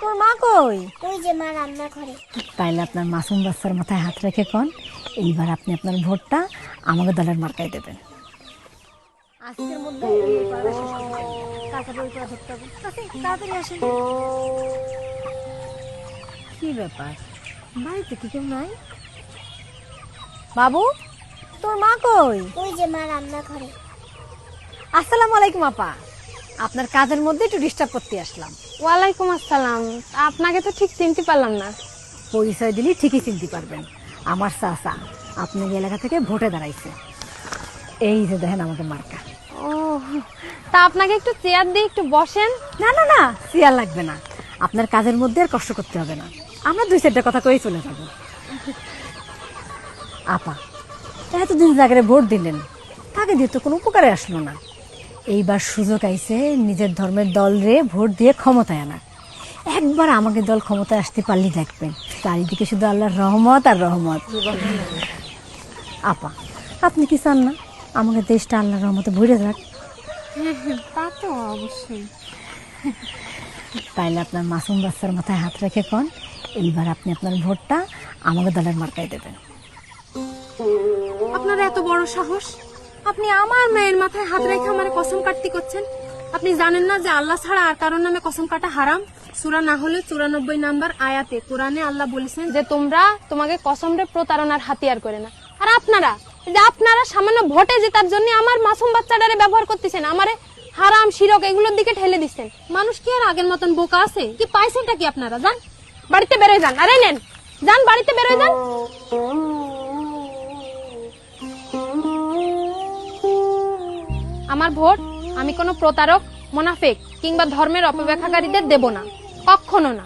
তোর মা কই? ওই যে মা রান্না করে। তাইলে আপনার মাসুম বাচ্চার মাথায় হাত রেখে কোন এইবার আপনি আপনার ভোটটা আমাকে দলের মার্কায় দেবেন। আজকের মধ্যে এই পড়াটা শেষ করতে হবে। তারপরে ওই পড়া ধরতে হবে। তাড়াতাড়ি আসেন। কি ব্যাপার, বাড়িতে কি কেউ নাই? বাবু, তোর মা কই? ওই যে মা রান্না করে। আসসালামু আলাইকুম আপা, আপনার কাজের মধ্যে একটু ডিস্টার্ব করতে আসলাম। ওয়ালাইকুম আসসালাম। আপনাকে তো ঠিক চিনতে পারলাম না। পরিচয় দিলে ঠিকই চিনতে পারবেন, আমার চাচা আপনার এলাকা থেকে ভোটে দাঁড়াইছে। এই যে দেখেন আমাদের মার্কা। ও, তা আপনাকে একটু চেয়ার দিয়ে একটু বসেন। না না না, চেয়ার লাগবে না, আপনার কাজের মধ্যে আর কষ্ট করতে হবে না, আমরা দুই চারটা কথা কই চলে যাব। আপা, এতদিন জায়গায় ভোট দিলেন, তাকে দিয়ে তো কোনো উপকারে আসলো না। এইবার সুযোগ আইছে নিজের ধর্মের দল রে ভোট দিয়ে ক্ষমতায় আনা। একবার আমাকে দল ক্ষমতায় আসতে পারলেই দেখবেন চারিদিকে শুধু আল্লাহর রহমত আর রহমত। আপা, আপনি কি চান না আমাকে দেশটা আল্লাহর রহমতে ভরে যাক? তা তো অবশ্যই। তাইলে আপনার মাসুম বাচ্চার মাথায় হাত রেখে কোন এইবার আপনি আপনার ভোটটা আমাকে দলের মার্কায় দেবেন। আপনার এত বড় সাহস, আপনি আমার মেয়ের মাথায় হাত রেখে আমার কসম কাটতে করছেন? আপনি জানেন না যে আল্লাহ ছাড়া আর কারোর নামে কসম কাটা হারাম? সূরা নাহলে 94 নাম্বার আয়াতে কোরআনে আল্লাহ বলেছেন যে তোমরা তোমাকে কসমরে প্রতারণার হাতিয়ার করে না। আর আপনারা সামান্য ভোটে জেতার জন্য আমার মাসুম বাচ্চাটারে ব্যবহার করতেছেন, আমারে হারাম শিরক এগুলোর দিকে ঠেলে দিচ্ছেন। মানুষ কি আর আগের মতন বোকা আছে? কি পাইছেনটা কি আপনারা? যান বাড়িতে বেরোয় যান। আরে নেন, যান বাড়িতে বেরোয় যান। আমার ভোট আমি কোনো প্রতারক, মুনাফিক কিংবা ধর্মের অপব্যাখ্যাকারীদের দেব না, কখনো না।